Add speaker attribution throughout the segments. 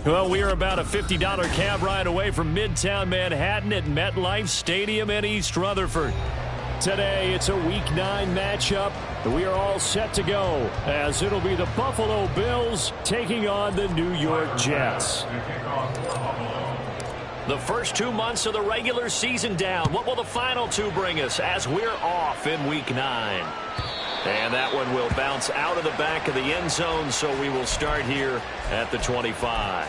Speaker 1: Well, we are about a $50 cab ride away from Midtown Manhattan at MetLife Stadium in East Rutherford. Today, it's a Week 9 matchup. We are all set to go, as it'll be the Buffalo Bills taking on the New York Jets. The first 2 months of the regular season down. What will the final 2 bring us as we're off in Week 9? And that one will bounce out of the back of the end zone, so we will start here at the 25.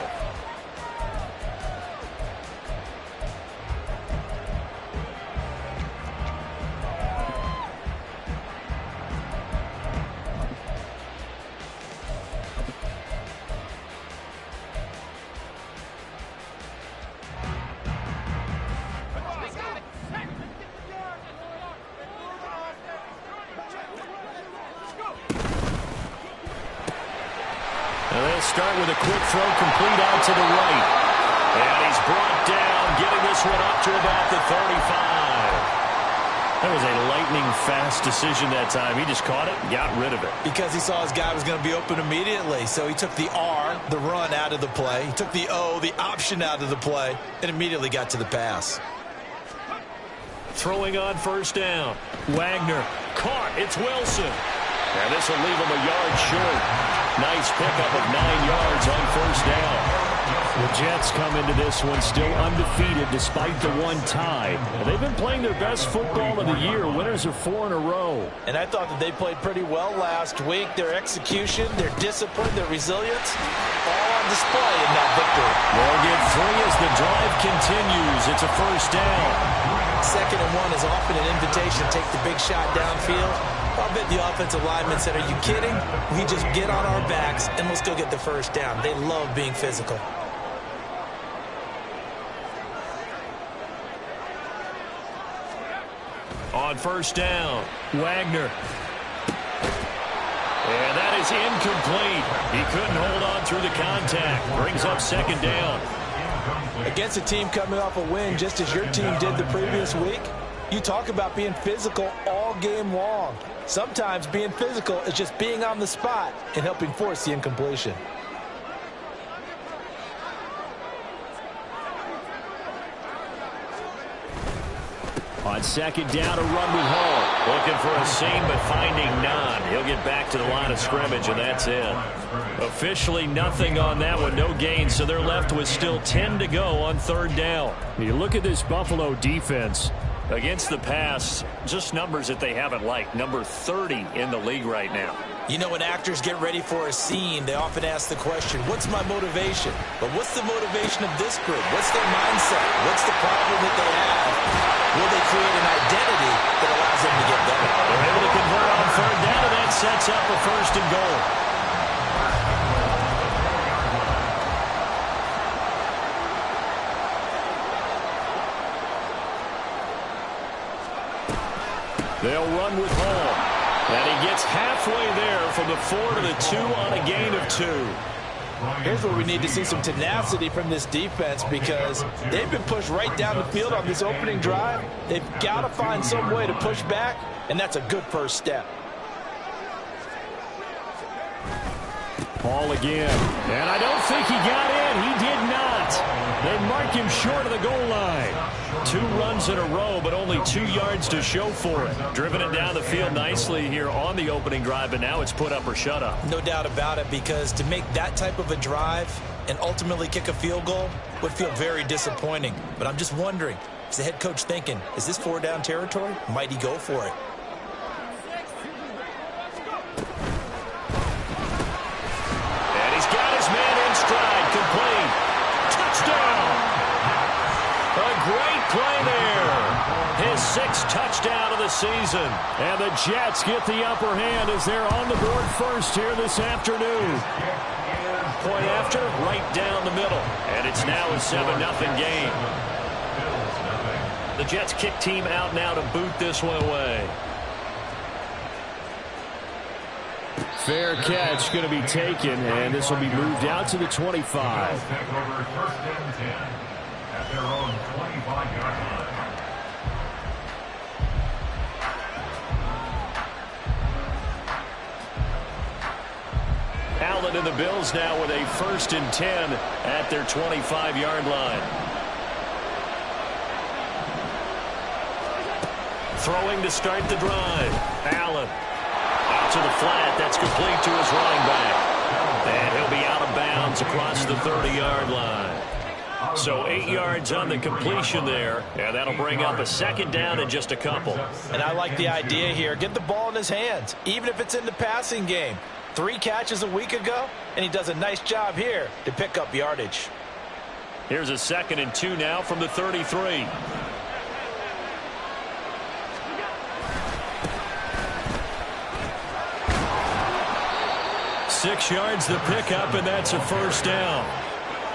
Speaker 1: Start with a quick throw complete out to the right. And he's brought down, getting this one up to about the 35. That was a lightning-fast decision that time. He just caught it and got rid of it.
Speaker 2: Because he saw his guy was going to be open immediately. So he took the R, the run, out of the play. He took the O, the option, out of the play, and immediately got to the pass.
Speaker 1: Throwing on first down. Wagner caught. It's Wilson. And this will leave him a yard short. Nice pickup of 9 yards on first down. The Jets come into this one still undefeated despite the one tie. They've been playing their best football of the year. Winners are 4 in a row.
Speaker 2: And I thought that they played pretty well last week. Their execution, their discipline, their resilience, all on display in that victory.
Speaker 1: They'll get 3 as the drive continues. It's a first down.
Speaker 2: 2nd and 1 is often an invitation to take the big shot downfield. I'll bet the offensive lineman said, are you kidding? We just get on our backs and let's go get the first down. They love being physical.
Speaker 1: On first down, Wagner. And that is incomplete. He couldn't hold on through the contact. Brings up 2nd down.
Speaker 2: Against a team coming off a win just as your team did the previous week, you talk about being physical all game long. Sometimes being physical is just being on the spot and helping force the incompletion.
Speaker 1: On 2nd down, a run with Hall. Looking for a seam, but finding none. He'll get back to the line of scrimmage, and that's it. Officially nothing on that one, no gain, so they're left with still 10 to go on 3rd down. You look at this Buffalo defense. Against the pass, just numbers that they haven't liked. Number 30 in the league right now.
Speaker 2: You know, when actors get ready for a scene, they often ask the question, what's my motivation? But what's the motivation of this group? What's their mindset? What's the problem that they have? Will they create an identity that allows them to get better?
Speaker 1: They're able to convert on 3rd down, and that sets up a 1st and goal. They'll run with Hall. And he gets halfway there from the 4 to the 2 on a gain of 2.
Speaker 2: Here's where we need to see some tenacity from this defense because they've been pushed right down the field on this opening drive. They've got to find some way to push back, and that's a good first step.
Speaker 1: Hall again. And I don't think he got in. He did not. They mark him short of the goal line. 2 runs in a row, but only 2 yards to show for it. Driven it down the field nicely here on the opening drive, but now it's put up or shut up.
Speaker 2: No doubt about it, because to make that type of a drive and ultimately kick a field goal would feel very disappointing. But I'm just wondering, is the head coach thinking, is this 4-down territory? Might he go for it?
Speaker 1: And he's got his man in stride, complete. Touchdown! A great play there. His 6th touchdown of the season. And the Jets get the upper hand as they're on the board first here this afternoon. Point after, right down the middle. And it's now a 7-0 game. The Jets kick team out now to boot this one away. Fair catch going to be taken, and this will be moved out to the 25. At their own 25-yard line. Allen and the Bills now with a 1st and 10 at their 25-yard line. Throwing to start the drive. Allen out to the flat. That's complete to his running back. And he'll be out of bounds across the 30-yard line. So 8 yards on the completion there, and that'll bring up a 2nd down in just a couple.
Speaker 2: And I like the idea here. Get the ball in his hands, even if it's in the passing game. 3 catches a week ago, and he does a nice job here to pick up yardage.
Speaker 1: Here's a 2nd and 2 now from the 33. 6 yards the pickup, and that's a 1st down.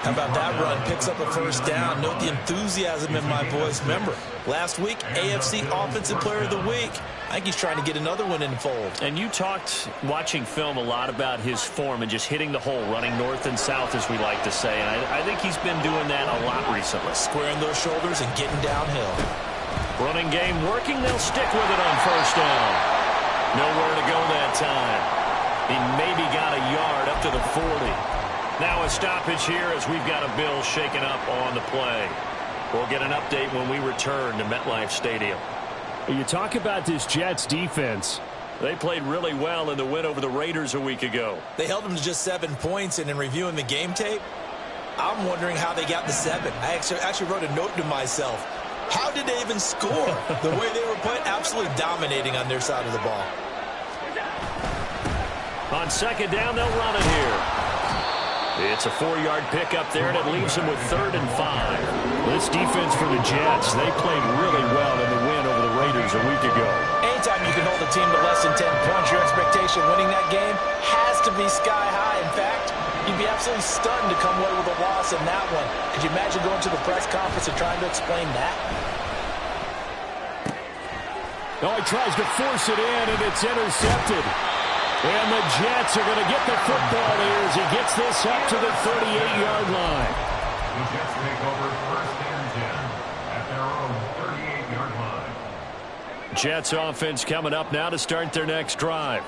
Speaker 2: How about that run? Picks up a 1st down. Note the enthusiasm in my voice. Remember, last week, AFC Offensive Player of the Week. I think he's trying to get another one in the fold.
Speaker 1: And you talked, watching film, a lot about his form and just hitting the hole, running north and south, as we like to say. And I think he's been doing that a lot recently.
Speaker 2: Squaring those shoulders and getting downhill.
Speaker 1: Running game working. They'll stick with it on 1st down. Nowhere to go that time. He maybe got a yard up to the 40. Now a stoppage here as we've got a Bill shaken up on the play. We'll get an update when we return to MetLife Stadium.
Speaker 3: You talk about this Jets defense.
Speaker 1: They played really well in the win over the Raiders a week ago.
Speaker 2: They held them to just 7 points, and in reviewing the game tape, I'm wondering how they got the 7. I actually wrote a note to myself. How did they even score? The way they were playing, absolutely dominating on their side of the ball.
Speaker 1: On 2nd down, they'll run it here. It's a 4-yard pickup there, and it leaves them with 3rd and 5.
Speaker 3: This defense for the Jets, they played really well in the win over the Raiders a week ago.
Speaker 2: Anytime you can hold a team to less than 10 points, your expectation winning that game has to be sky high. In fact, you'd be absolutely stunned to come away with a loss in that one. Could you imagine going to the press conference and trying to explain that?
Speaker 3: Oh, he tries to force it in, and it's intercepted. And the Jets are going to get the football here as he gets this up to the 38-yard line.
Speaker 4: The Jets take over 1st and 10 at their own 38-yard line.
Speaker 1: Jets offense coming up now to start their next drive.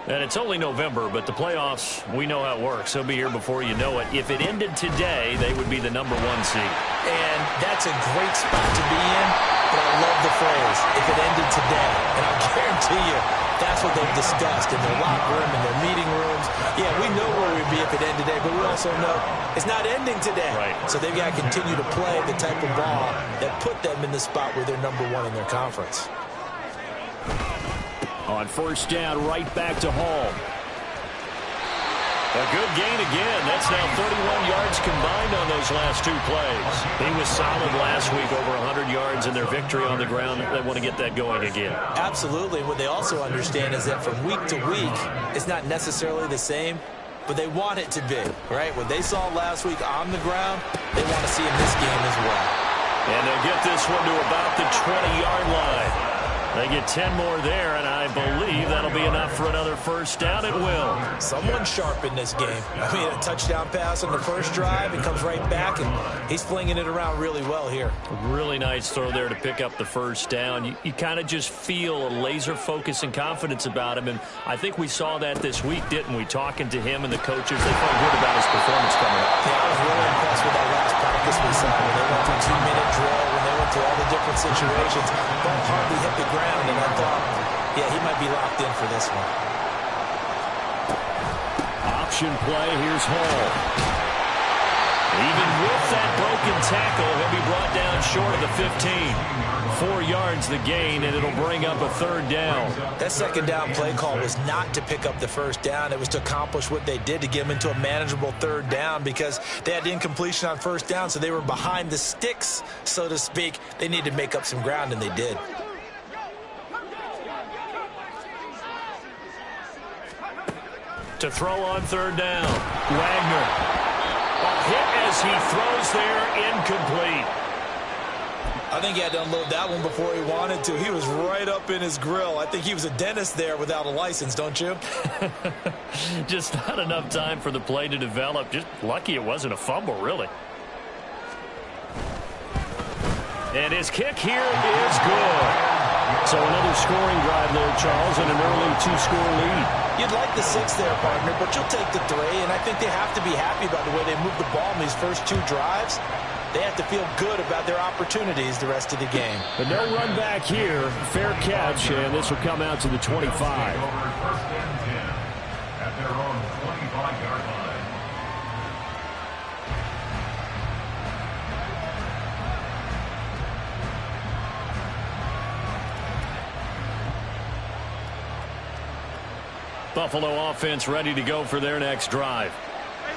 Speaker 1: And it's only November, but the playoffs, we know how it works. They'll be here before you know it. If it ended today, they would be the #1 seed.
Speaker 2: And that's a great spot to be in, but I love the phrase, if it ended today. And I guarantee you, that's what they've discussed in their locker room, in their meeting rooms. Yeah, we know where we'd be if it ended today, but we also know it's not ending today.
Speaker 1: Right.
Speaker 2: So they've got to continue to play the type of ball that put them in the spot where they're #1 in their conference.
Speaker 3: On 1st down, right back to Hall.
Speaker 1: A good gain again. That's now 31 yards combined on those last 2 plays. He was solid last week, over 100 yards in their victory on the ground. They want to get that going again.
Speaker 2: Absolutely. What they also understand is that from week to week, it's not necessarily the same, but they want it to be, right? What they saw last week on the ground, they want to see in this game as well.
Speaker 1: And they'll get this one to about the 20-yard line. They get 10 more there, and I believe that'll be enough for another 1st down. It will.
Speaker 2: Someone sharp in this game. I mean, a touchdown pass on the first drive. It comes right back, and he's flinging it around really well here.
Speaker 1: Really nice throw there to pick up the 1st down. You kind of just feel a laser focus and confidence about him, and I think we saw that this week, didn't we? Talking to him and the coaches, they felt good about his performance coming up.
Speaker 2: Yeah, I was really impressed with that last practice we saw when they went through 2-minute drill, when they went through all the different situations. Ball hardly hit the ground, and I thought, yeah, he might be locked in for this one.
Speaker 3: Option play, here's Hall.
Speaker 1: Even with that broken tackle, he'll be brought down short of the 15. 4 yards the gain, and it'll bring up a 3rd down.
Speaker 2: That 2nd down play call was not to pick up the 1st down. It was to accomplish what they did, to get them into a manageable 3rd down, because they had incompletion on 1st down, so they were behind the sticks, so to speak. They needed to make up some ground, and they did.
Speaker 1: To throw on 3rd down, Wagner. A hit as he throws there, incomplete.
Speaker 2: I think he had to unload that one before he wanted to. He was right up in his grill. I think he was a dentist there without a license, don't you?
Speaker 1: Just not enough time for the play to develop. Just lucky it wasn't a fumble, really. And his kick here is good.
Speaker 3: So another scoring drive there, Charles, and an early 2-score lead.
Speaker 2: You'd like the 6 there, partner, but you'll take the 3, and I think they have to be happy about the way they moved the ball in these first 2 drives. They have to feel good about their opportunities the rest of the game.
Speaker 3: But no run back here. Fair catch, and this will come out to the 25.
Speaker 4: First and 10 at their own 25-yard line.
Speaker 1: Buffalo offense ready to go for their next drive.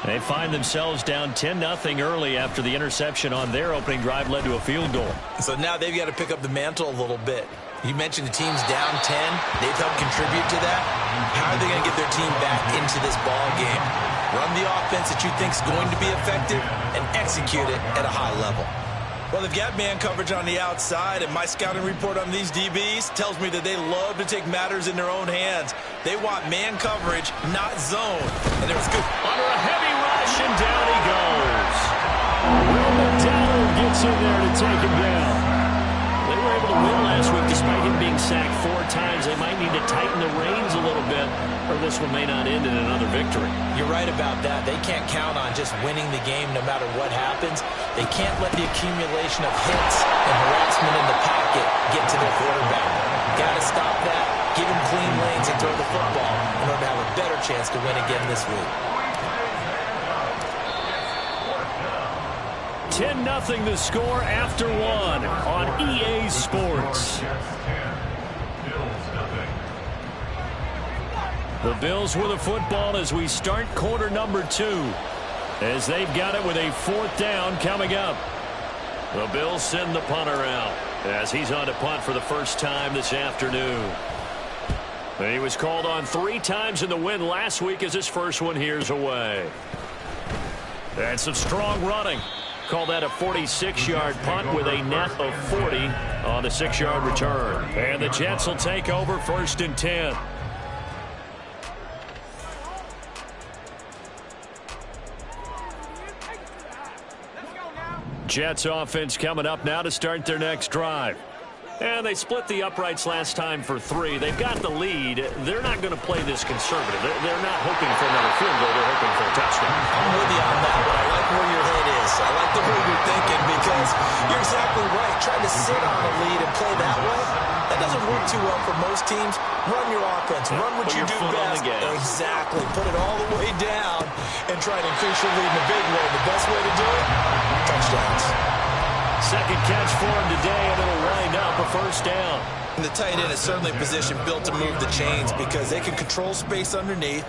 Speaker 1: They find themselves down 10-0 early after the interception on their opening drive led to a field goal.
Speaker 2: So now they've got to pick up the mantle a little bit. You mentioned the team's down 10. They've helped contribute to that. How are they going to get their team back into this ball game? Run the offense that you think is going to be effective and execute it at a high level. Well, they've got man coverage on the outside, and my scouting report on these DBs tells me that they love to take matters in their own hands. They want man coverage, not zone. And there was good.
Speaker 1: Under a heavy rush, and down he goes. Will McDonald gets in there to take him down. They were able to win last week despite him being sacked 4 times. They might need to tighten the reins a little bit, or this one may not end in another victory.
Speaker 2: You're right about that. They can't count on just winning the game no matter what happens. They can't let the accumulation of hits and harassment in the pocket get to their quarterback. Got to stop that, give him clean lanes, and throw the football in order to have a better chance to win again this week.
Speaker 1: 10-0 the score after 1 on EA Sports. The Bills with the football as we start quarter number 2. As they've got it with a 4th down coming up. The Bills send the punter out as he's on to punt for the first time this afternoon. He was called on 3 times in the win last week as his first one here's away. And some strong running. Call that a 46-yard punt with a net of 40 on the 6-yard return. And the Jets will take over 1st and 10. Jets offense coming up now to start their next drive. And they split the uprights last time for 3. They've got the lead. They're not going to play this conservative. They're not hoping for another field goal. They're hoping for a touchdown.
Speaker 2: I'm with you on that, but I like where your head is. I like the way you're thinking because you're exactly right. Trying to sit on a lead and play that way, that doesn't work too well for most teams. Run your offense. Run what you do best. Exactly. Put it all the way down and try to increase your lead in a big way. The best way to do it, touchdowns.
Speaker 1: Second catch for him today, and it'll wind up a 1st down.
Speaker 2: And the tight end is certainly a position built to move the chains because they can control space underneath.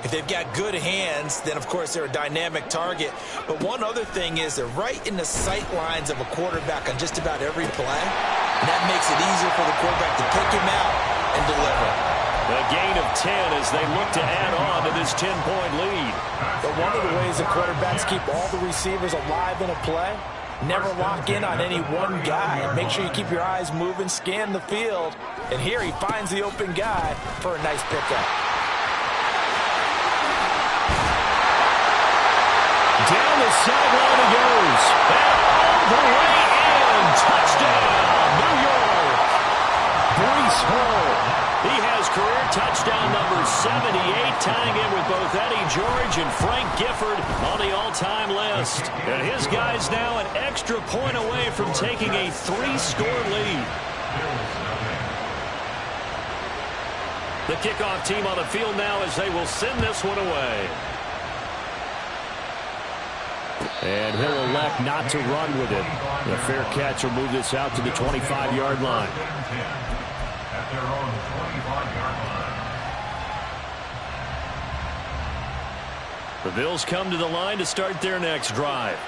Speaker 2: If they've got good hands, then, of course, they're a dynamic target. But one other thing is they're right in the sight lines of a quarterback on just about every play. And that makes it easier for the quarterback to pick him out and deliver.
Speaker 1: A gain of 10 as they look to add on to this 10-point lead.
Speaker 2: But one of the ways the quarterbacks keep all the receivers alive in a play, never lock in on any one guy. Make sure you keep your eyes moving, scan the field. And here he finds the open guy for a nice pickup.
Speaker 3: Down the sideline he goes. And all the way in. Touchdown, New York. Breece Hall.
Speaker 1: He has career touchdown number 78, tying in with both Eddie George and Frank Gifford on the all-time list. And his guys now an extra point away from taking a 3-score lead. The kickoff team on the field now as they will send this one away.
Speaker 3: And he'll elect not to run with it. The fair catch will move this out to the 25-yard line.
Speaker 4: At their own 25-yard line.
Speaker 1: The Bills come to the line to start their next drive.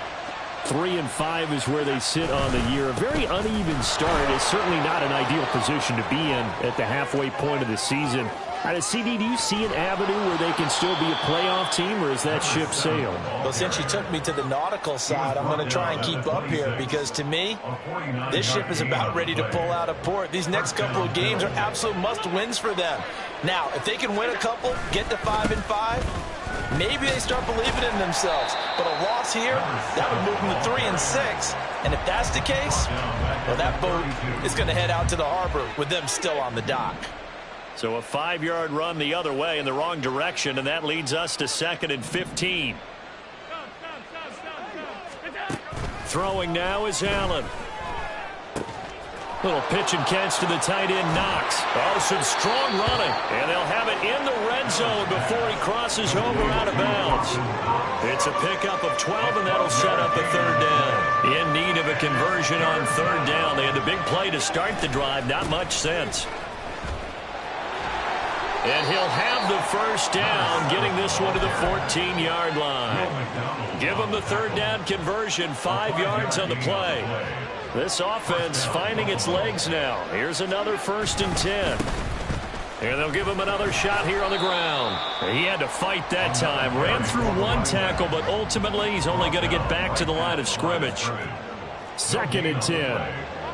Speaker 3: 3-5 is where they sit on the year. A very uneven start. It's certainly not an ideal position to be in at the halfway point of the season. CD, do you see an avenue where they can still be a playoff team, or is that ship sailed?
Speaker 2: Well, since you took me to the nautical side, I'm going to try and keep up here because, to me, this ship is about ready to pull out of port. These next couple of games are absolute must-wins for them. Now, if they can win a couple, get to 5-5, maybe they start believing in themselves. But a loss here, that would move them to 3-6. And if that's the case, well, that boat is going to head out to the harbor with them still on the dock.
Speaker 1: So a 5-yard run the other way in the wrong direction, and that leads us to 2nd and 15. Throwing now is Allen. Little pitch and catch to the tight end, Knox. Oh, some strong running. And they'll have it in the red zone before he crosses over out of bounds. It's a pickup of 12, and that'll set up a 3rd down. In need of a conversion on 3rd down. They had the big play to start the drive. Not much sense. And he'll have the 1st down, getting this one to the 14-yard line. Give him the 3rd down conversion, 5 yards on the play. This offense finding its legs now. Here's another 1st and 10. And they'll give him another shot here on the ground. He had to fight that time. Ran through one tackle, but ultimately he's only going to get back to the line of scrimmage. 2nd and 10.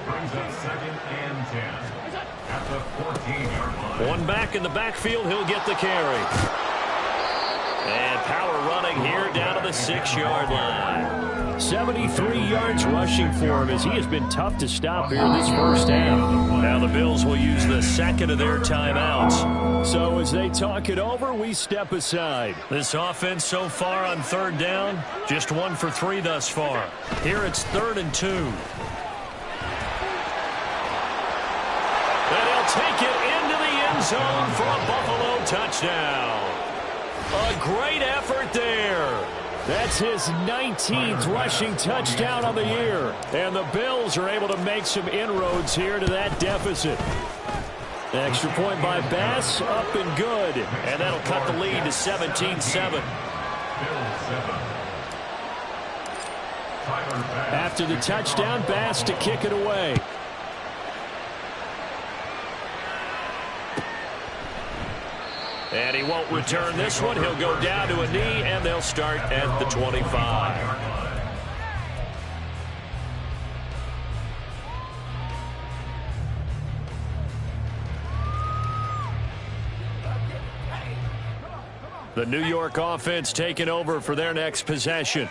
Speaker 4: Brings up 2nd and 10 at the 14-yard line.
Speaker 1: One back in the backfield, he'll get the carry. And power running here down to the 6-yard line. 73 yards rushing for him as he has been tough to stop here in this first half. Now the Bills will use the 2nd of their timeouts. So as they talk it over, we step aside. This offense so far on 3rd down, just 1 for 3 thus far. Here it's 3rd and 2. And he'll take it into the end zone for a Buffalo touchdown. A great effort there. That's his 19th rushing touchdown on the year. And the Bills are able to make some inroads here to that deficit. Extra point by Bass, up and good. And that'll cut the lead to 17-7. After the touchdown, Bass to kick it away. And he won't return this one. He'll go down to a knee, and they'll start at the 25. The New York offense taking over for their next possession.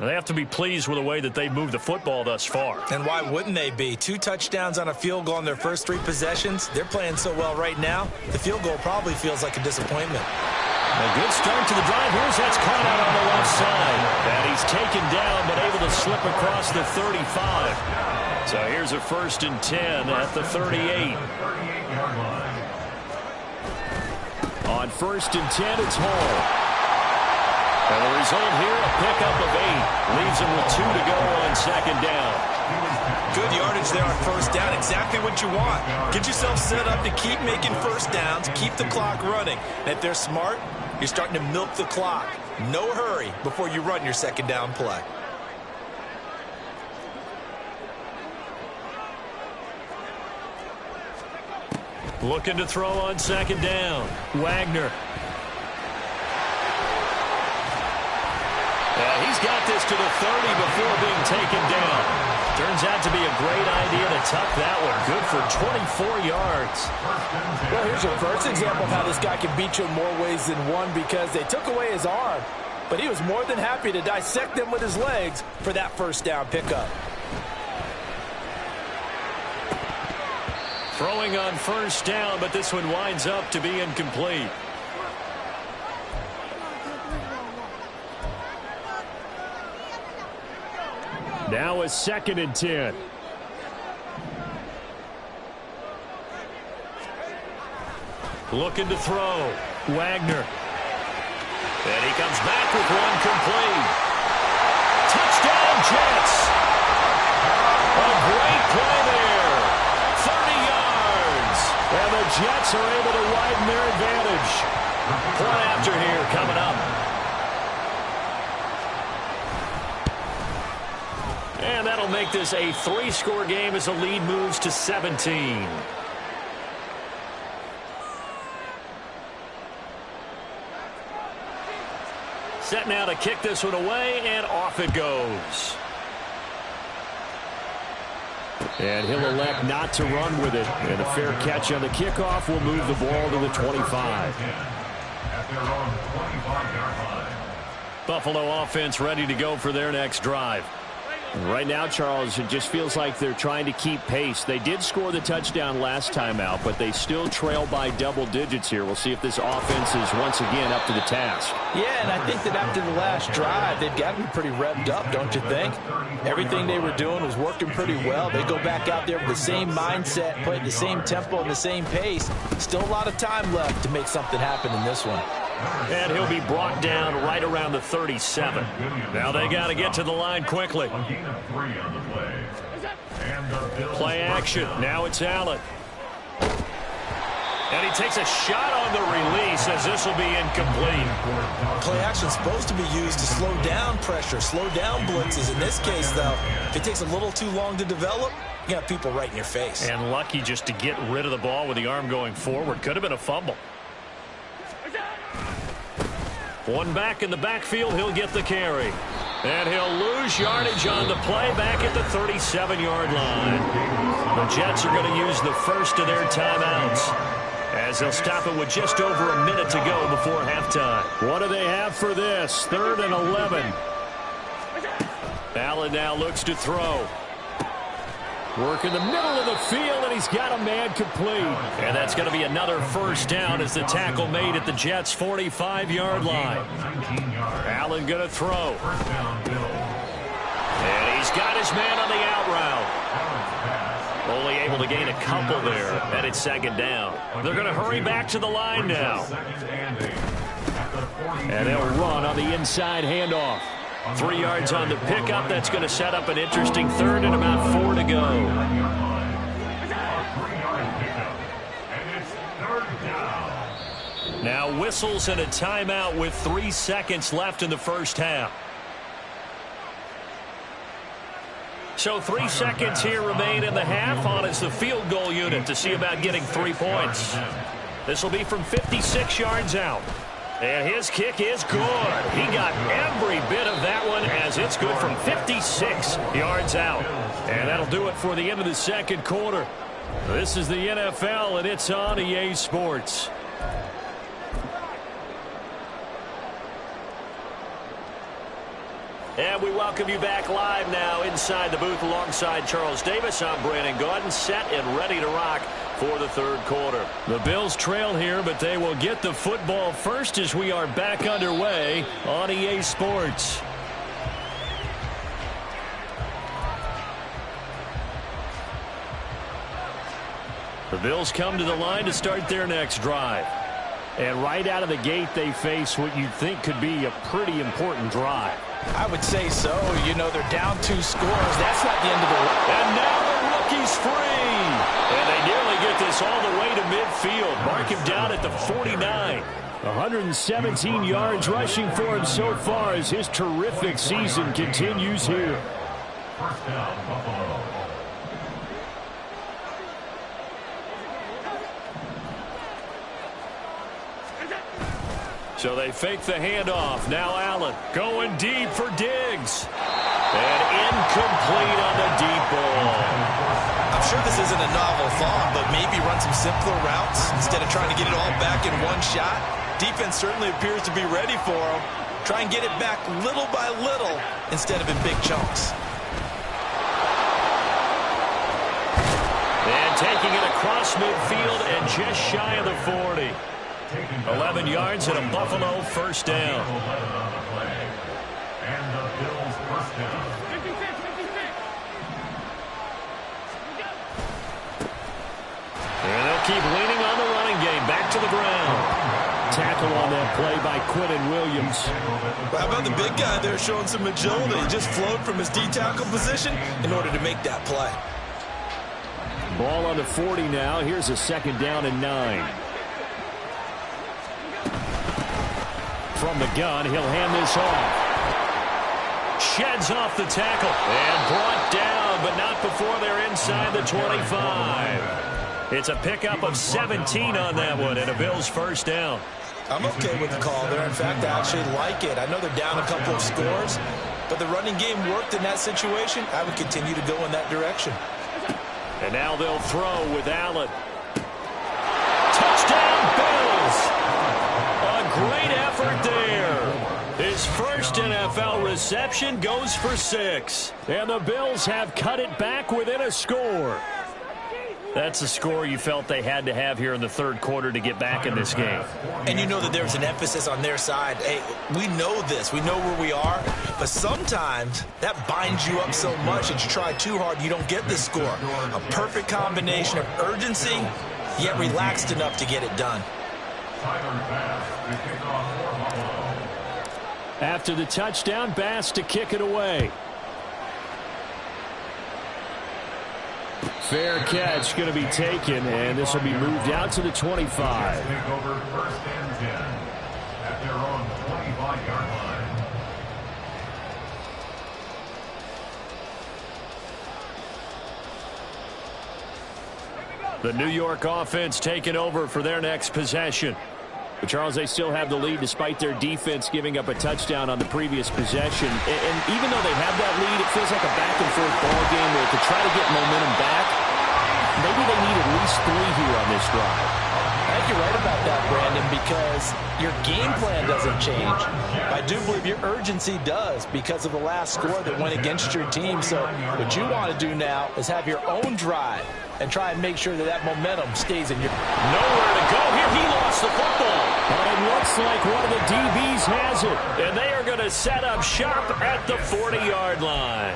Speaker 1: They have to be pleased with the way that they've moved the football thus far.
Speaker 2: And why wouldn't they be? 2 touchdowns on a field goal in their first 3 possessions. They're playing so well right now, the field goal probably feels like a disappointment.
Speaker 1: A good start to the drive. Here's that's caught out on the left side. And he's taken down but able to slip across the 35. So here's a 1st and 10 at the 38. On 1st and 10, it's Hall. And the result here, a pickup of 8. Leaves him with 2 to go on 2nd down.
Speaker 2: Good yardage there on 1st down. Exactly what you want. Get yourself set up to keep making 1st downs, keep the clock running. And if they're smart, you're starting to milk the clock. No hurry before you run your 2nd down play.
Speaker 1: Looking to throw on 2nd down. Wagner. He's got this to the 30 before being taken down. Turns out to be a great idea to tuck that one. Good for 24 yards.
Speaker 5: Well, here's your first example of how this guy can beat you in more ways than one, because they took away his arm, but he was more than happy to dissect them with his legs for that 1st down pickup.
Speaker 1: Throwing on 1st down, but this one winds up to be incomplete. Now a 2nd and 10. Looking to throw. Wagner. And he comes back with one complete. Touchdown, Jets. A great play there. 30 yards. And the Jets are able to widen their advantage. Point after here coming up. And that'll make this a 3-score game as the lead moves to 17. Set now to kick this one away, and off it goes. And he'll elect not to run with it. And a fair catch on the kickoff will move the ball to the 25.
Speaker 4: At their own 25-yard line.
Speaker 1: Buffalo offense ready to go for their next drive.
Speaker 3: Right now, Charles, it just feels like they're trying to keep pace. They did score the touchdown last time out, but they still trail by double digits here. We'll see if this offense is once again up to the task.
Speaker 5: Yeah, and I think that after the last drive, they've got to be pretty revved up, don't you think? Everything they were doing was working pretty well. They go back out there with the same mindset, play at the same tempo and the same pace. Still a lot of time left to make something happen in this one.
Speaker 1: And he'll be brought down right around the 37. Now they got to get to the line quickly. Play action. Now it's Allen. And he takes a shot on the release as this will be incomplete.
Speaker 2: Play action is supposed to be used to slow down pressure, slow down blitzes. In this case, though, if it takes a little too long to develop, you got people right in your face.
Speaker 1: And lucky just to get rid of the ball with the arm going forward. Could have been a fumble. One back in the backfield, he'll get the carry. And he'll lose yardage on the play back at the 37-yard line. The Jets are going to use the first of their timeouts, as they'll stop it with just over a minute to go before halftime.
Speaker 3: What do they have for this? 3rd and 11.
Speaker 1: Allen now looks to throw.
Speaker 3: Work in the middle of the field, and he's got a man complete.
Speaker 1: And that's going to be another first down as the tackle made at the Jets' 45-yard line. Allen going to throw. And he's got his man on the out route. Only able to gain a couple there, and it's 2nd down. They're going to hurry back to the line now.
Speaker 3: And they'll run on the inside handoff.
Speaker 1: 3 yards on the pickup. That's going to set up an interesting 3rd and about 4 to go. Now whistles and a timeout with 3 seconds left in the first half. So 3 seconds here remain in the half on as the field goal unit to see about getting 3 points. This will be from 56 yards out. And his kick is good. He got every bit of that one as it's good from 56 yards out. And that'll do it for the end of the 2nd quarter. This is the NFL, and it's on EA Sports. And we welcome you back live now inside the booth alongside Charles Davis. I'm Brandon Gaudin, set and ready to rock for the 3rd quarter. The Bills trail here, but they will get the football first as we are back underway on EA Sports. The Bills come to the line to start their next drive.
Speaker 3: And right out of the gate, they face what you'd think could be a pretty important drive.
Speaker 5: I would say so. You know, they're down 2 scores. That's not the end of the line.
Speaker 1: And now the rookie's free. And they nearly get this all the way to midfield. Mark him down at the 49.
Speaker 3: 117 yards rushing for him so far as his terrific season continues here.
Speaker 4: First down, Buffalo.
Speaker 1: So they fake the handoff. Now Allen going deep for Diggs. And incomplete on the deep ball.
Speaker 2: I'm sure this isn't a novel thought, but maybe run some simpler routes instead of trying to get it all back in one shot. Defense certainly appears to be ready for him. Try and get it back little by little instead of in big chunks.
Speaker 1: And taking it across midfield and just shy of the 40. 11 yards and a Buffalo first down.
Speaker 4: And the Bills first down.
Speaker 1: And they'll keep leaning on the running game. Back to the ground.
Speaker 3: Tackle on that play by Quinton Williams.
Speaker 2: How about the big guy there showing some agility? He just flowed from his D-tackle position in order to make that play.
Speaker 3: Ball on the 40 now. Here's a 2nd down and 9. From the gun, he'll hand this off.
Speaker 1: Sheds off the tackle and brought down, but not before they're inside the 25. It's a pickup of 17 on that one and a Bills first down.
Speaker 2: I'm okay with the call there. In fact, I actually like it. I know they're down a couple of scores, but the running game worked in that situation. I would continue to go in that direction.
Speaker 1: And now they'll throw with Allen. Touchdown, Bills! A great effort there. His first NFL reception goes for 6.
Speaker 3: And the Bills have cut it back within a score.
Speaker 1: That's a score you felt they had to have here in the third quarter to get back in this game.
Speaker 2: And you know that there's an emphasis on their side. Hey, we know this. We know where we are. But sometimes that binds you up so much that you try too hard, you don't get the score. A perfect combination of urgency, yet relaxed enough to get it done.
Speaker 3: After the touchdown, Bass to kick it away. Fair catch going to be taken, and this will be moved out to the 25.
Speaker 4: Take over first and 10 at their own 25-yard line.
Speaker 3: The New York offense taking over for their next possession. But Charles, they still have the lead despite their defense giving up a touchdown on the previous possession. And even though they have that lead, it feels like a back-and-forth ball game where to try to get momentum back, maybe they need at least 3 here on this drive.
Speaker 5: I think you're right about that, Brandon, because your game plan doesn't change. I do believe your urgency does because of the last score that went against your team. So what you want to do now is have your own drive and try and make sure that that momentum stays in your...
Speaker 1: Nowhere to go here. He lost the football.
Speaker 3: And it looks like one of the DBs has it.
Speaker 1: And they are going to set up shop at the 40-yard line.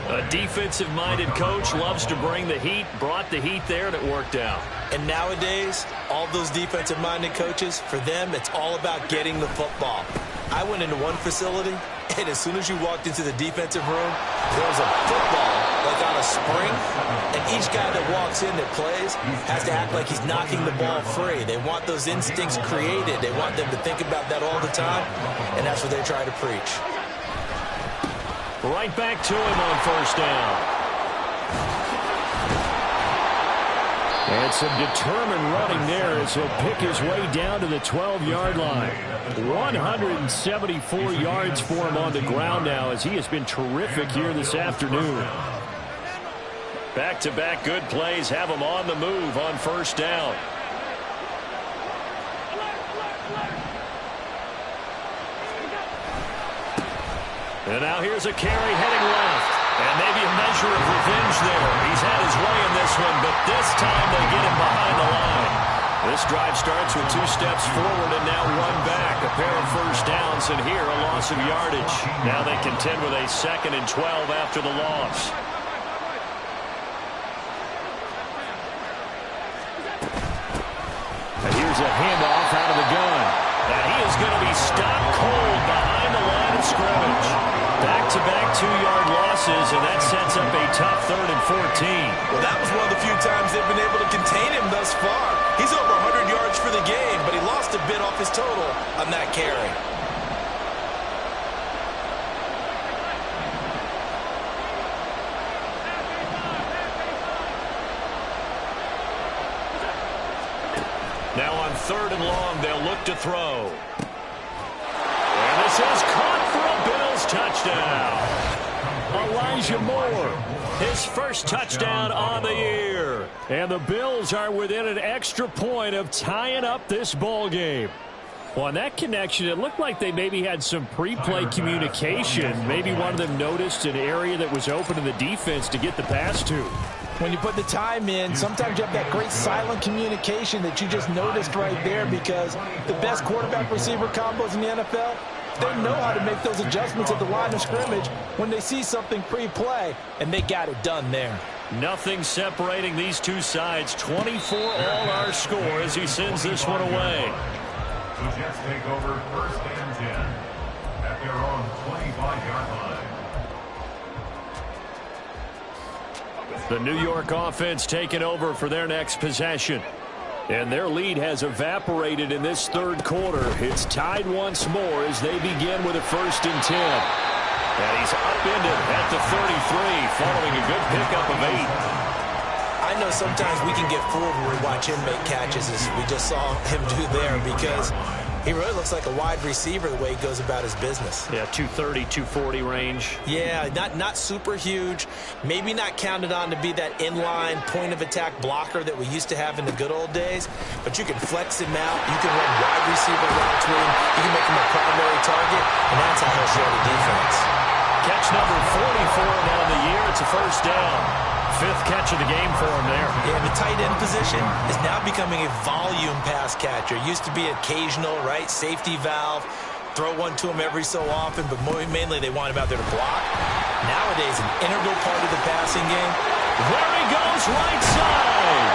Speaker 1: A defensive-minded coach loves to bring the heat, brought the heat there, and it worked out.
Speaker 2: And nowadays, all those defensive-minded coaches, for them, it's all about getting the football. I went into one facility, and as soon as you walked into the defensive room, there was a football like on a spring, and each guy that walks in that plays has to act like he's knocking the ball free. They want those instincts created. They want them to think about that all the time, and that's what they try to preach.
Speaker 1: Right back to him on first down.
Speaker 3: And some determined running there as he'll pick his way down to the 12-yard line. 174 yards for him on the ground now as he has been terrific here this afternoon.
Speaker 1: Back-to-back good plays have him on the move on first down. And now here's a carry heading left. And maybe a measure of revenge there. He's had his way in this one, but this time they get him behind the line. This drive starts with 2 steps forward and now 1 back. A pair of first downs, and here a loss of yardage. Now they contend with a 2nd and 12 after the loss.
Speaker 3: And here's a handoff out of the gun.
Speaker 1: And he is going to be stopped cold behind the line of scrimmage. Back-to-back 2-yard losses, and that sets up a tough 3rd and 14.
Speaker 2: Well, that was one of the few times they've been able to contain him thus far. He's over 100 yards for the game, but he lost a bit off his total on that carry.
Speaker 1: Now on 3rd and long, they'll look to throw. And this is caught for a Bills touchdown.
Speaker 3: Elijah Moore,
Speaker 1: his first touchdown on the year.
Speaker 3: And the Bills are within an extra point of tying up this ball game. Well, on that connection, it looked like they maybe had some pre-play communication. Maybe one of them noticed an area that was open in the defense to get the pass to.
Speaker 5: When you put the time in, sometimes you have that great silent communication that you just noticed right there, because the best quarterback-receiver combos in the NFL, they know how to make those adjustments at the line of scrimmage when they see something pre-play, and they got it done there.
Speaker 1: Nothing separating these two sides. 24 all our score as he sends this one away.
Speaker 4: The Jets take over first and 10 at their own 25-yard line.
Speaker 3: The New York offense taking over for their next possession. And their lead has evaporated in this third quarter. It's tied once more as they begin with a 1st and 10.
Speaker 1: And he's upended at the 33 following a good pickup of 8.
Speaker 2: I know sometimes we can get fooled when we watch him make catches, as we just saw him do there, because
Speaker 5: He really looks like a wide receiver the way he goes about his business.
Speaker 3: Yeah, 230, 240 range.
Speaker 5: Yeah, not super huge. Maybe not counted on to be that inline point-of-attack blocker that we used to have in the good old days. But you can flex him out. You can run wide receiver routes with him. You can make him a primary target, and that's how he'll show the defense.
Speaker 1: Catch number 44 on the year. It's a first down. 5th catch of the game for him there.
Speaker 5: Yeah, the tight end position is now becoming a volume pass catcher. Used to be occasional, right? Safety valve. Throw one to him every so often, but mainly they want him out there to block. Nowadays, an integral part of the passing game.
Speaker 1: There he goes, right side.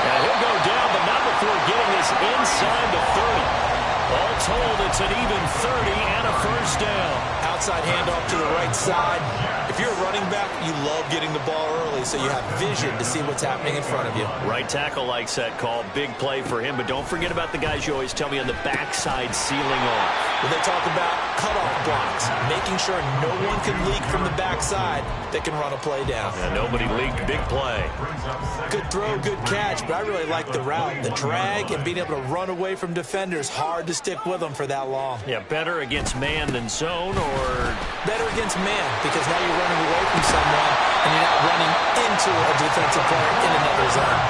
Speaker 1: And he'll go down, but not before getting this inside the 30. All told, it's an even 30 and a first down.
Speaker 5: Outside handoff to the right side. If you're a running back, you love getting the ball early so you have vision to see what's happening in front of you.
Speaker 1: Right tackle likes that call. Big play for him, but don't forget about the guys you always tell me on the backside sealing off.
Speaker 5: When they talk about cutoff blocks, making sure no one can leak from the backside that can run a play down.
Speaker 1: And nobody leaked. Big play.
Speaker 5: Good throw, good catch, but I really like the route. The drag and being able to run away from defenders, hard to stick with them for that long.
Speaker 1: Yeah, better against man than zone, or
Speaker 5: better against man, because now you're running away from someone and you're not running into a defensive player in another zone.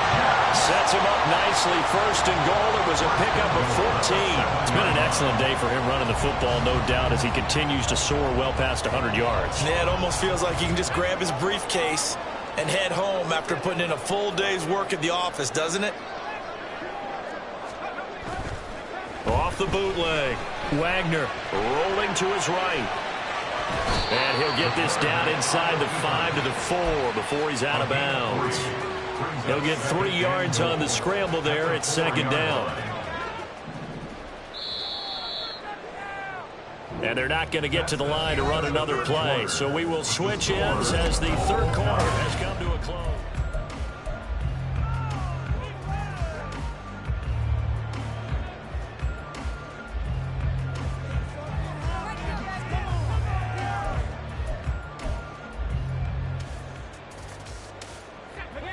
Speaker 1: Sets him up nicely. First and goal. It was a pickup of 14. It's been an excellent day for him running the football, no doubt, as he continues to soar well past 100 yards.
Speaker 5: Yeah, it almost feels like he can just grab his briefcase and head home after putting in a full day's work at the office, doesn't it?
Speaker 1: Off the bootleg. Wagner rolling to his right. And he'll get this down inside the 5 to the 4 before he's out of bounds. He'll get 3 yards on the scramble there. It's second down. And they're not going to get to the line to run another play. So we will switch ends as the third quarter has come to a close.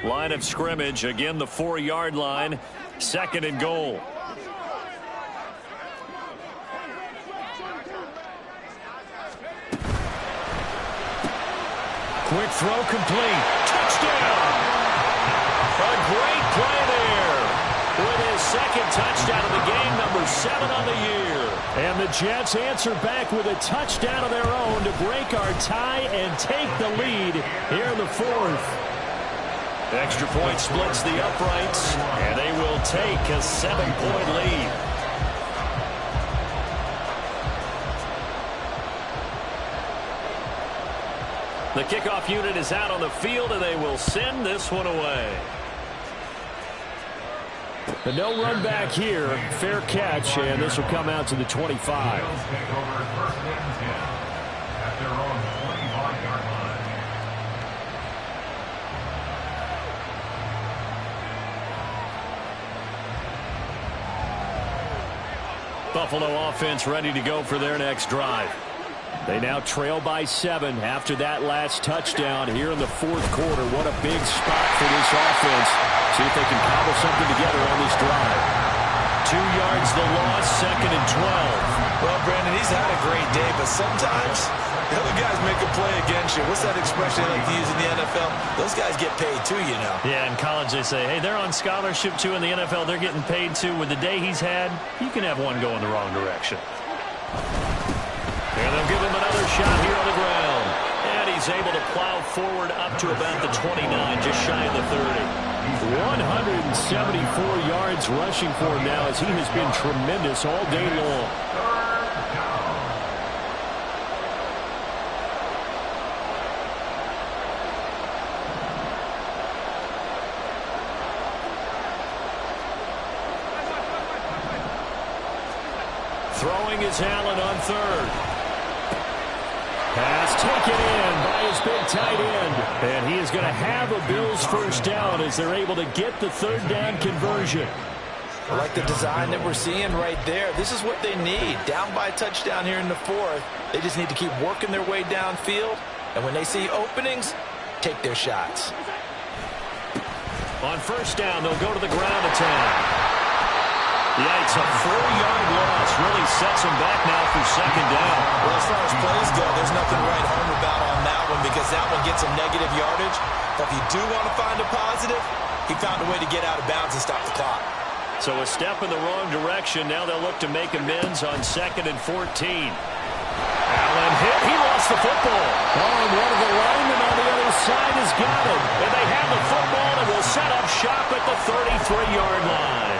Speaker 1: Line of scrimmage, again the 4-yard line, second and goal. Quick throw complete. Touchdown! A great play there. With his second touchdown of the game, number 7 on the year.
Speaker 3: And the Jets answer back with a touchdown of their own to break our tie and take the lead here in the 4th.
Speaker 1: Extra point splits the uprights, and they will take a 7-point lead. The kickoff unit is out on the field, and they will send this one away.
Speaker 3: The no run back here, fair catch, and this will come out to the 25.
Speaker 1: Buffalo offense ready to go for their next drive.
Speaker 3: They now trail by 7 after that last touchdown here in the 4th quarter. What a big spot for this offense. See if they can cobble something together on this drive.
Speaker 1: 2 yards the loss, second and 12.
Speaker 5: Well, Brandon, he's had a great day, but sometimes the other guys make a play against you. What's that expression they like to use in the NFL? Those guys get paid too, you know.
Speaker 1: Yeah, in college they say, hey, they're on scholarship too. In the NFL, they're getting paid too. With the day he's had, you can have one go in the wrong direction. And they'll give him another shot here on the ground. And he's able to plow forward up to about the 29, just shy of the 30.
Speaker 3: 174 yards rushing for him now as he has been tremendous all day long.
Speaker 1: Throwing is Allen on third.
Speaker 3: Pass taken in by his big tight end. And he is going to have a Bills first down as they're able to get the third down conversion.
Speaker 5: I like the design that we're seeing right there. This is what they need. Down by a touchdown here in the 4th. They just need to keep working their way downfield. And when they see openings, take their shots.
Speaker 1: On first down, they'll go to the ground attack. Yikes, a 4-yard loss really sets him back now for second down.
Speaker 2: Well, as far as plays go, there's nothing to write home about on that one because that one gets him negative yardage. But if you do want to find a positive, he found a way to get out of bounds and stop the clock.
Speaker 1: So a step in the wrong direction. Now they'll look to make amends on 2nd and 14. Allen hit. He lost the football.
Speaker 3: Oh, and one of the linemen on the other side has got it.
Speaker 1: And they have the football and will set up shop at the 33-yard line.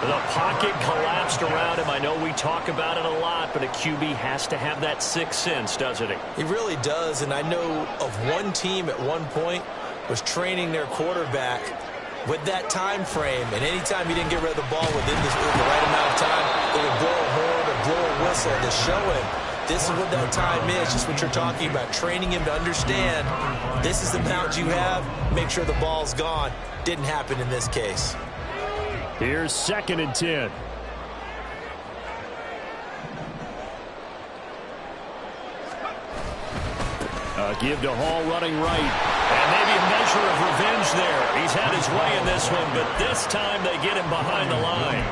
Speaker 1: The pocket collapsed around him. I know we talk about it a lot, but a QB has to have that sixth sense, doesn't he?
Speaker 2: He really does, and I know of one team at one point was training their quarterback with that time frame, and anytime he didn't get rid of the ball within the right amount of time, they would blow a horn or blow a whistle to show him this is what that time is, just what you're talking about, training him to understand this is the amount you have, make sure the ball's gone. Didn't happen in this case.
Speaker 3: Here's 2nd and 10. Give to Hall running right.
Speaker 1: And maybe a measure of revenge there. He's had his way in this one, but this time they get him behind the line.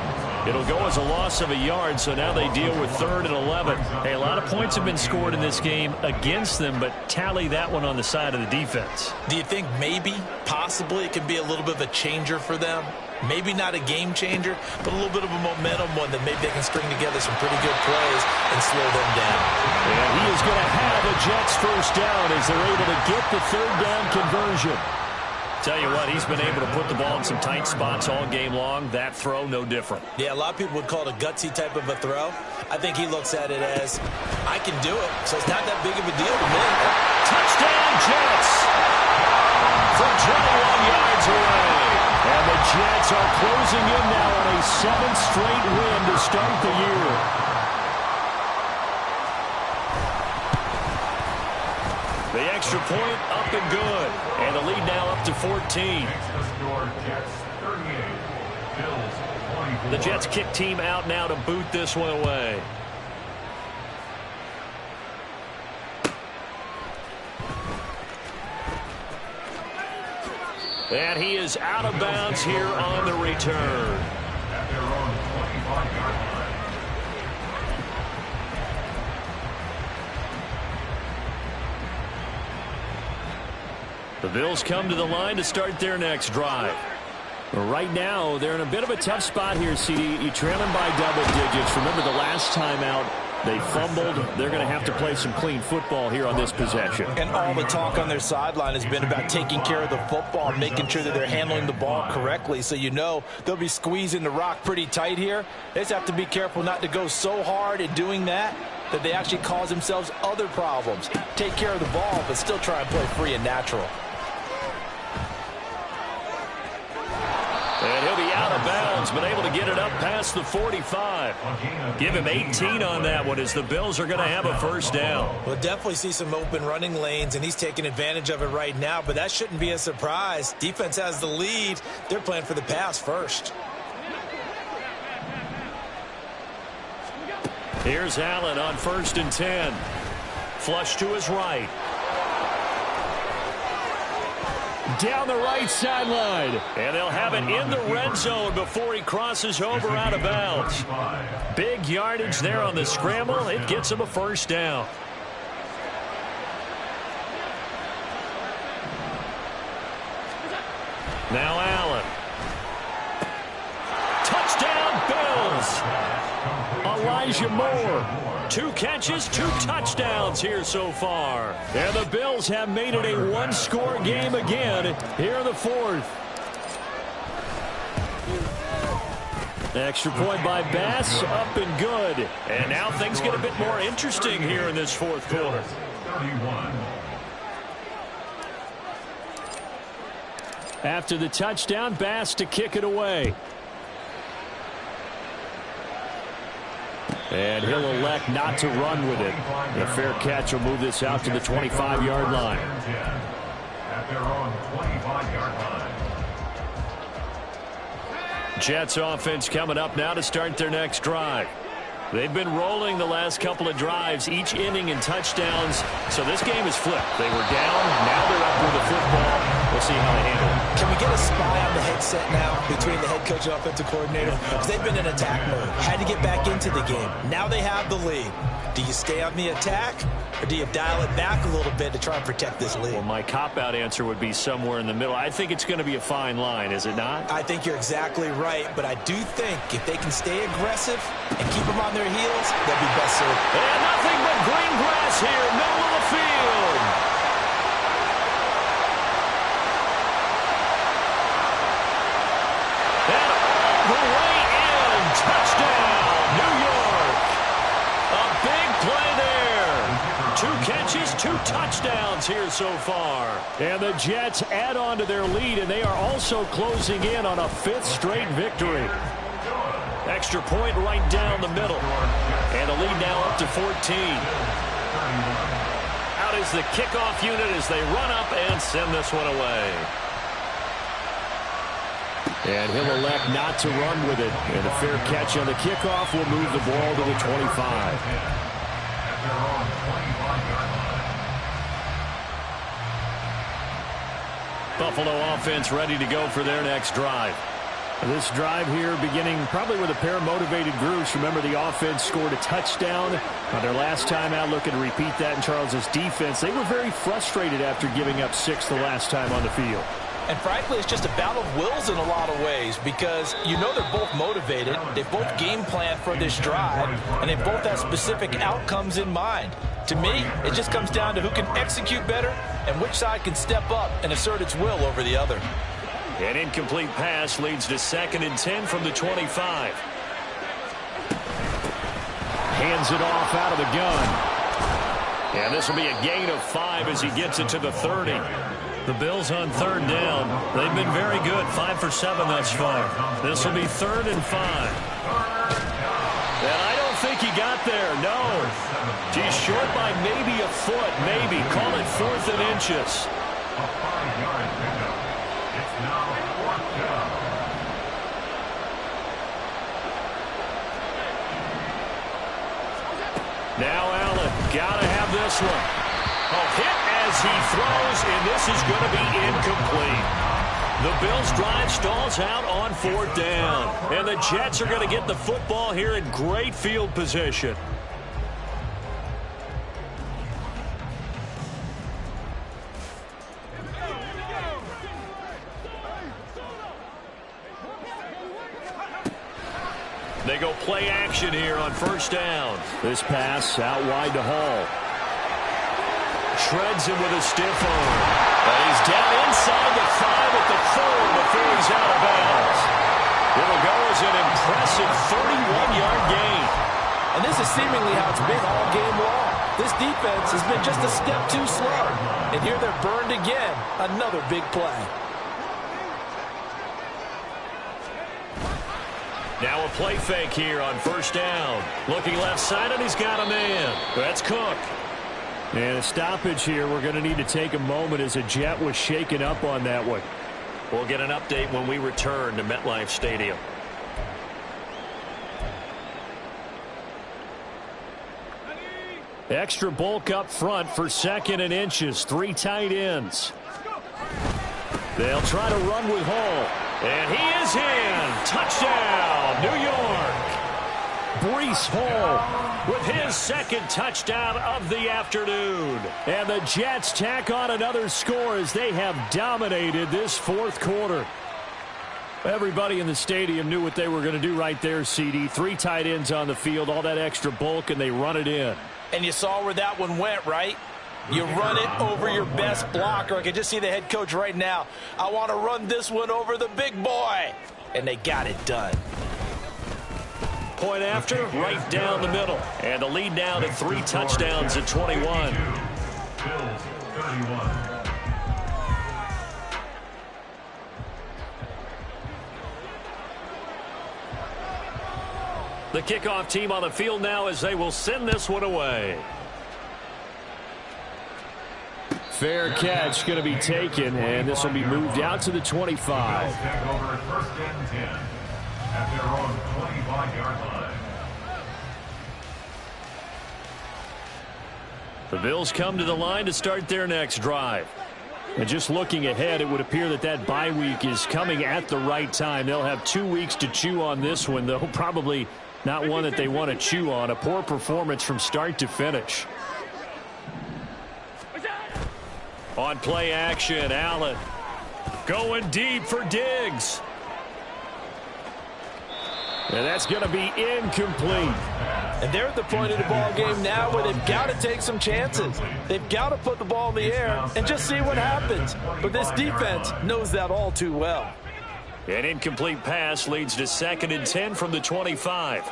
Speaker 1: It'll go as a loss of a yard, so now they deal with 3rd and 11. Hey, a lot of points have been scored in this game against them, but tally that one on the side of the defense.
Speaker 2: Do you think maybe, possibly, it could be a little bit of a changer for them? Maybe not a game changer, but a little bit of a momentum one that maybe they can string together some pretty good plays and slow them down.
Speaker 3: And he is going to have a Jets first down as they're able to get the 3rd down conversion.
Speaker 1: Tell you what, he's been able to put the ball in some tight spots all game long. That throw, no different.
Speaker 2: Yeah, a lot of people would call it a gutsy type of a throw. I think he looks at it as, I can do it, so it's not that big of a deal to me.
Speaker 1: Touchdown, Jets! From 21 yards away.
Speaker 3: And the Jets are closing in now on a 7th straight win to start the year.
Speaker 1: The extra point up and good. And the lead now up to 14. The Jets kick team out now to boot this one away. And he is out of bounds here on the return.
Speaker 4: At their own 25-yard line.
Speaker 1: The Bills come to the line to start their next drive.
Speaker 3: Right now, they're in a bit of a tough spot here, CD. You trail them by double digits. Remember the last time out, they fumbled. They're going to have to play some clean football here on this possession.
Speaker 5: And all the talk on their sideline has been about taking care of the football and making sure that they're handling the ball correctly. So you know they'll be squeezing the rock pretty tight here. They just have to be careful not to go so hard at doing that they actually cause themselves other problems. Take care of the ball, but still try and play free and natural.
Speaker 1: And he'll be out of bounds, but able to get it up past the 45. Give him 18 on that one as the Bills are going to have a first down.
Speaker 2: We'll definitely see some open running lanes, and he's taking advantage of it right now, but that shouldn't be a surprise. Defense has the lead. They're playing for the pass first.
Speaker 1: Here's Allen on 1st and 10. Flush to his right.
Speaker 3: Down the right sideline.
Speaker 1: And they'll have it in the red zone before he crosses over out of bounds. Big yardage there on the scramble. It gets him a first down. Now Allen. Touchdown Bills.
Speaker 3: Elijah Moore.
Speaker 1: 2 catches, 2 touchdowns here so far.
Speaker 3: And the Bills have made it a one-score game again here in the 4th. Extra point by Bass, up and good.
Speaker 1: And now things get a bit more interesting here in this 4th quarter.
Speaker 4: 31.
Speaker 3: After the touchdown, Bass to kick it away. And he'll elect not to run with it. A fair catch will move this out to the 25-yard line.
Speaker 4: At their own 25-yard line.
Speaker 1: Jets offense coming up now to start their next drive. They've been rolling the last couple of drives, each inning in touchdowns. So this game is flipped. They were down, now they're up with the football. We'll see how they handle it.
Speaker 2: Can we get a spy on the headset now between the head coach and offensive coordinator? Because they've been in attack mode. Had to get back into the game. Now they have the lead. Do you stay on the attack, or do you dial it back a little bit to try and protect this lead?
Speaker 1: Well, my cop-out answer would be somewhere in the middle. I think it's going to be a fine line, is it not?
Speaker 2: I think you're exactly right, but I do think if they can stay aggressive and keep them on their heels, they'll be best served.
Speaker 1: And nothing but green grass here, middle of the field. And all the way in, touchdown, New York. A big play there. 2 catches, 2 touchdowns here so far.
Speaker 3: And the Jets add on to their lead, and they are also closing in on a 5th straight victory.
Speaker 1: Extra point right down the middle. And the lead now up to 14. Out is the kickoff unit as they run up and send this one away.
Speaker 3: And he'll elect not to run with it. And a fair catch on the kickoff will move the ball to the 25.
Speaker 1: Buffalo offense ready to go for their next drive.
Speaker 3: This drive here beginning probably with a pair of motivated groups. Remember, the offense scored a touchdown on their last time out. Looking to repeat that in Charles's defense. They were very frustrated after giving up 6 the last time on the field.
Speaker 5: And frankly, it's just a battle of wills in a lot of ways because you know they're both motivated. They've both game planned for this drive, and they both have specific outcomes in mind. To me, it just comes down to who can execute better and which side can step up and assert its will over the other.
Speaker 1: An incomplete pass leads to 2nd and 10 from the 25.
Speaker 3: Hands it off out of the gun.
Speaker 1: And this will be a gain of 5 as he gets it to the 30. The Bills on 3rd down. They've been very good, 5 for 7 thus far. This will be 3rd and 5. And I don't think he got there, no. He's short by maybe a foot, maybe. Call it 4th and inches.
Speaker 4: A 5-yard pickup. It's now 4th down.
Speaker 1: Now Allen, gotta have this one. Hit as he throws, and this is going to be incomplete. The Bills' drive stalls out on 4th down, and the Jets are going to get the football here in great field position. They go play action here on 1st down.
Speaker 3: This pass out wide to Hall.
Speaker 1: Shreds him with a stiff arm. But he's down inside the 5 at the 4 before he's out of bounds. It'll go as an impressive 31-yard gain.
Speaker 5: And this is seemingly how it's been all game long. This defense has been just a step too slow. And here they're burned again. Another big play.
Speaker 1: Now a play fake here on 1st down. Looking left side, and he's got a man. That's Cook.
Speaker 3: And a stoppage here. We're going to need to take a moment as a Jet was shaken up on that one.
Speaker 1: We'll get an update when we return to MetLife Stadium.
Speaker 3: Extra bulk up front for 2nd and inches. 3 tight ends. They'll try to run with Hall.
Speaker 1: And he is in. Touchdown, New York.
Speaker 3: Breece Hall
Speaker 1: with his 2nd touchdown of the afternoon.
Speaker 3: And the Jets tack on another score as they have dominated this 4th quarter. Everybody in the stadium knew what they were going to do right there, CD. 3 tight ends on the field, all that extra bulk, and they run it in.
Speaker 5: And you saw where that one went, right? You run it over your best blocker. I can just see the head coach right now. I want to run this one over the big boy. And they got it done.
Speaker 1: Point after, right down the middle. And the lead now to 3 touchdowns at 21.
Speaker 4: Bills 31.
Speaker 1: The kickoff team on the field now as they will send this one away.
Speaker 3: Fair catch going to be taken, and this will be moved out to the 25.
Speaker 4: Bills take over at 1st and 10 at their own 25-yard line.
Speaker 1: The Bills come to the line to start their next drive.
Speaker 3: And just looking ahead, it would appear that that bye week is coming at the right time. They'll have 2 weeks to chew on this one, though probably not one that they want to chew on. A poor performance from start to finish.
Speaker 1: On play action, Allen going deep for Diggs.
Speaker 3: And that's going to be incomplete.
Speaker 5: And they're at the point of the ball game now where they've got to take some chances. They've got to put the ball in the air and just see what happens. But this defense knows that all too well.
Speaker 1: An incomplete pass leads to 2nd and 10 from the 25.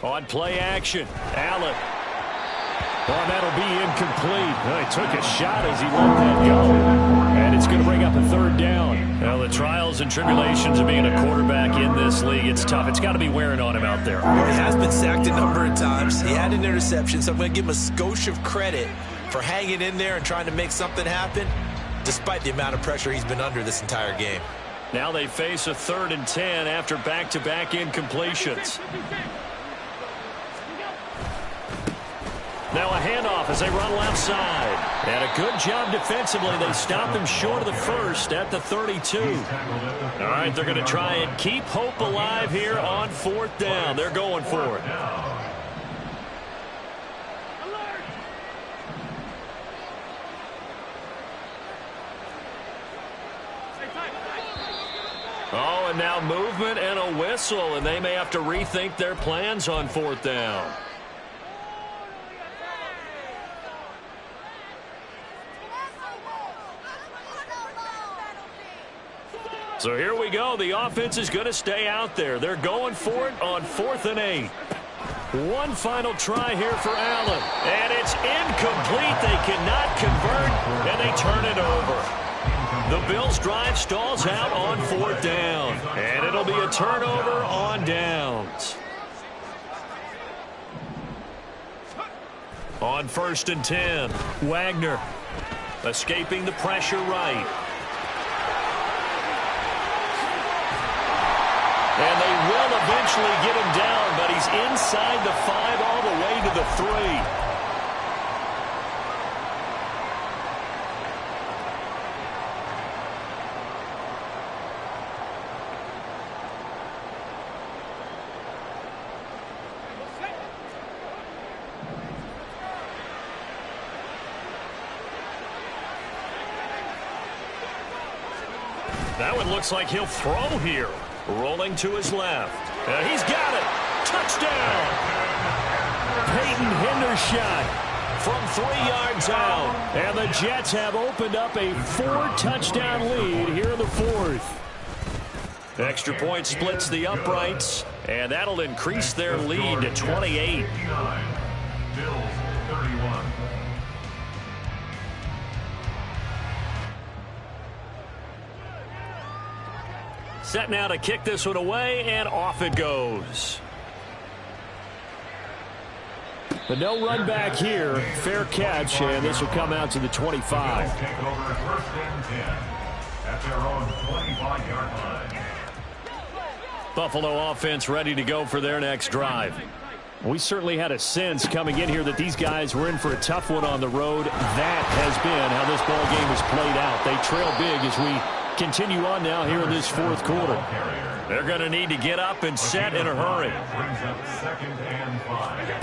Speaker 1: On play action, Allen.
Speaker 3: Well, that'll be incomplete. Well, he took a shot as he let that go. And it's going to bring up a 3rd down.
Speaker 1: Well, the trials and tribulations of being a quarterback in this league, it's tough. It's got to be wearing on him out there.
Speaker 2: He has been sacked a number of times. He had an interception, so I'm going to give him a skosh of credit for hanging in there and trying to make something happen, despite the amount of pressure he's been under this entire game.
Speaker 1: Now they face a 3rd and 10 after back-to-back incompletions. Now a handoff as they run left side. And a good job defensively. They stop him short of the first at the 32. All right, they're going to try and keep hope alive here on 4th down. They're going for it. Oh, and now movement and a whistle, and they may have to rethink their plans on 4th down. So here we go. The offense is going to stay out there. They're going for it on 4th and 8. One final try here for Allen. And it's incomplete. They cannot convert, and they turn it over. The Bills' drive stalls out on 4th down. And it'll be a turnover on downs. On 1st and 10, Wagner escaping the pressure right. And they will eventually get him down, but he's inside the 5 all the way to the 3. That one looks like he'll throw here. Rolling to his left. And he's got it. Touchdown.
Speaker 3: Peyton Hendershot
Speaker 1: From 3 yards out.
Speaker 3: And the Jets have opened up a 4-touchdown lead here in the 4th.
Speaker 1: Extra point splits the uprights. And that'll increase their lead to 28.
Speaker 4: Bills 31.
Speaker 1: Set now to kick this one away, and off it goes.
Speaker 3: But no run back here. Fair catch, and this will come out to the 25.
Speaker 4: Take over 1st and 10 at their own 25-yard line.
Speaker 1: Buffalo offense ready to go for their next drive.
Speaker 3: We certainly had a sense coming in here that these guys were in for a tough one on the road. That has been how this ball game has played out. They trail big as we continue on now here in this 4th quarter.
Speaker 1: They're going to need to get up and set in a hurry.
Speaker 4: Brings up 2nd and 5 at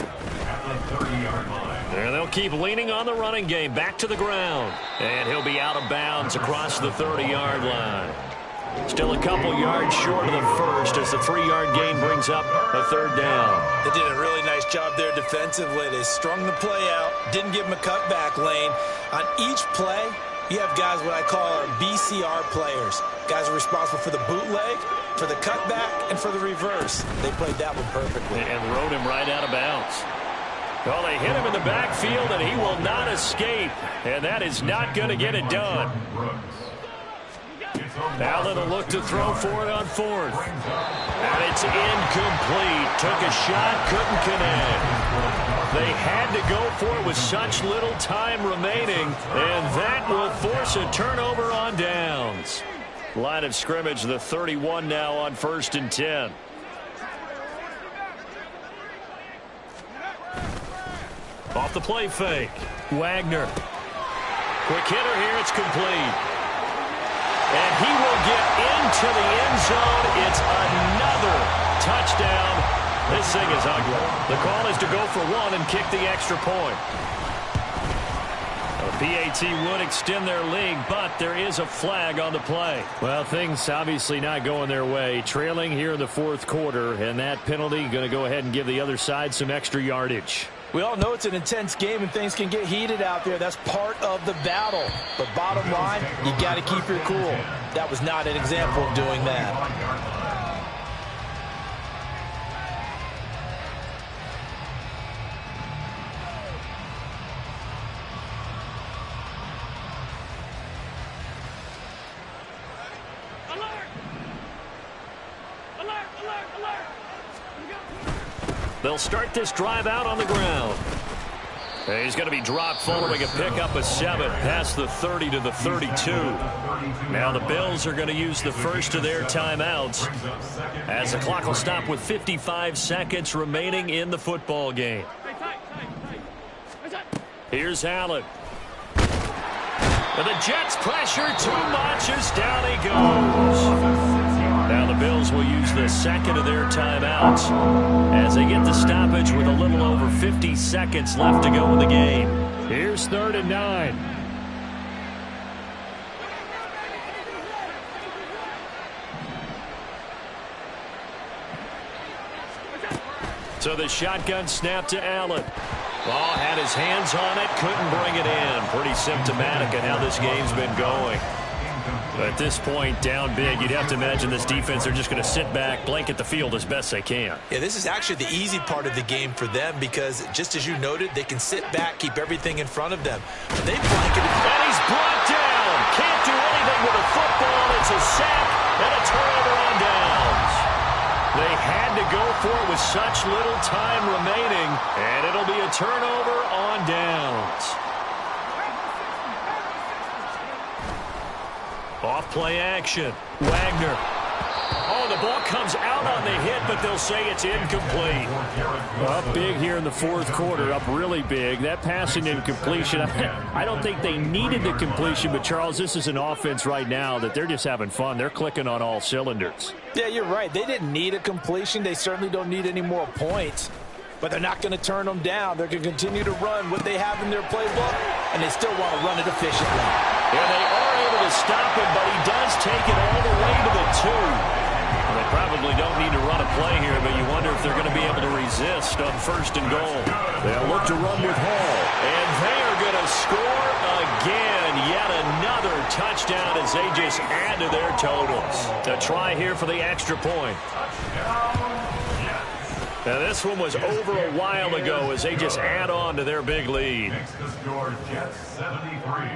Speaker 4: the 30-yard line.
Speaker 1: And they'll keep leaning on the running game. Back to the ground. And he'll be out of bounds across the 30-yard line. Still a couple yards short of the first as the 3-yard gain brings up a 3rd down.
Speaker 2: They did a really nice job there defensively. They strung the play out, didn't give him a cutback lane. On each play, you have guys what I call our BCR players. Guys are responsible for the bootleg, for the cutback, and for the reverse. They played that one perfectly.
Speaker 1: And rode him right out of bounds. Well, they hit him in the backfield, and he will not escape. And that is not going to get it done. Allen will look to throw for it on 4th. And it's incomplete. Took a shot, couldn't connect. They had to go for it with such little time remaining, and that will force a turnover on downs. Line of scrimmage, the 31 now on 1st and 10. Off the play fake. Wagner. Quick hitter here. It's complete. And he will get into the end zone. It's another touchdown. This thing is ugly. The call is to go for one and kick the extra point. The PAT would extend their lead, but there is a flag on the play.
Speaker 3: Well, things obviously not going their way. Trailing here in the fourth quarter, and that penalty going to go ahead and give the other side some extra yardage.
Speaker 5: We all know it's an intense game and things can get heated out there. That's part of the battle. But bottom line, you got to keep your cool. That was not an example of doing that.
Speaker 1: They'll start this drive out on the ground. He's going to be dropped following a pickup of 7 past the 30 to the 32. Now the Bills are going to use the first of their timeouts as the clock will stop with 55 seconds remaining in the football game. Here's Allen. But the Jets pressure too much as down he goes. Now the Bills will use the second of their timeouts as they get the stoppage with a little over 50 seconds left to go in the game.
Speaker 3: Here's 3rd and 9.
Speaker 1: So the shotgun snap to Allen. Ball had his hands on it, couldn't bring it in. Pretty symptomatic of how this game's been going. But at this point, down big, you'd have to imagine this defense are just going to sit back, blanket the field as best they can.
Speaker 2: Yeah, this is actually the easy part of the game for them because, just as you noted, they can sit back, keep everything in front of them. But they blanketed.
Speaker 1: And he's brought down. Can't do anything with a football. It's a sack and a turnover on downs. They had to go for it with such little time remaining, and it'll be a turnover on downs. Off play action. Wagner. Oh, the ball comes out on the hit, but they'll say it's incomplete.
Speaker 3: Up big here in the fourth quarter, up really big. That passing incompletion, I don't think they needed the completion, but Charles, this is an offense right now that they're just having fun. They're clicking on all cylinders.
Speaker 5: Yeah, you're right. They didn't need a completion. They certainly don't need any more points. But they're not going to turn them down. They're going to continue to run what they have in their playbook, and they still want to run it efficiently.
Speaker 1: Yeah, they are able to stop him, but he does take it all the way to the 2. Well, they probably don't need to run a play here, but you wonder if they're going to be able to resist on 1st and goal. They'll look to run with Hall. And they are going to score again. Yet another touchdown as they just add to their totals. A try here for the extra point. Now, this one was over a while ago as they just add on to their big lead.
Speaker 4: Next to score, Jets 73,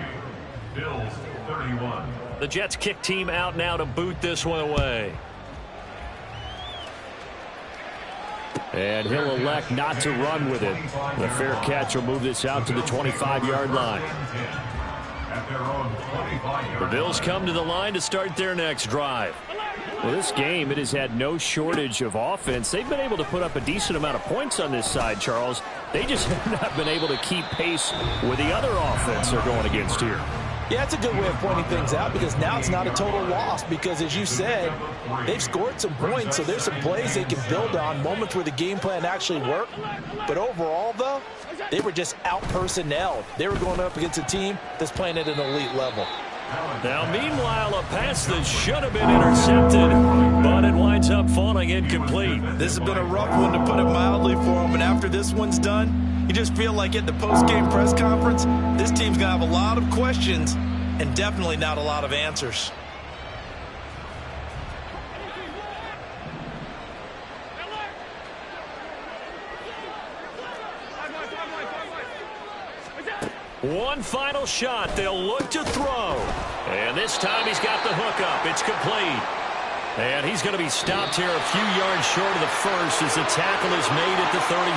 Speaker 4: Bills 31.
Speaker 1: The Jets kick team out now to boot this one away.
Speaker 3: And he'll elect not to run with it. The fair catch will move this out to the 25-yard line.
Speaker 1: The Bills come to the line to start their next drive.
Speaker 3: Well, this game, it has had no shortage of offense. They've been able to put up a decent amount of points on this side, Charles. They just have not been able to keep pace with the other offense they're going against here.
Speaker 5: Yeah, that's a good way of pointing things out because now it's not a total loss because, as you said, they've scored some points, so there's some plays they can build on, moments where the game plan actually worked. But overall, though, they were just out-personnelled. They were going up against a team that's playing at an elite level.
Speaker 1: Now, meanwhile, a pass that should have been intercepted, but it winds up falling incomplete.
Speaker 2: This has been a rough one, to put it mildly, for them. And after this one's done, you just feel like at the post-game press conference, this team's going to have a lot of questions and definitely not a lot of answers.
Speaker 1: One final shot. They'll look to throw. And this time he's got the hook up. It's complete. And he's going to be stopped here a few yards short of the first as the tackle is made at the 33.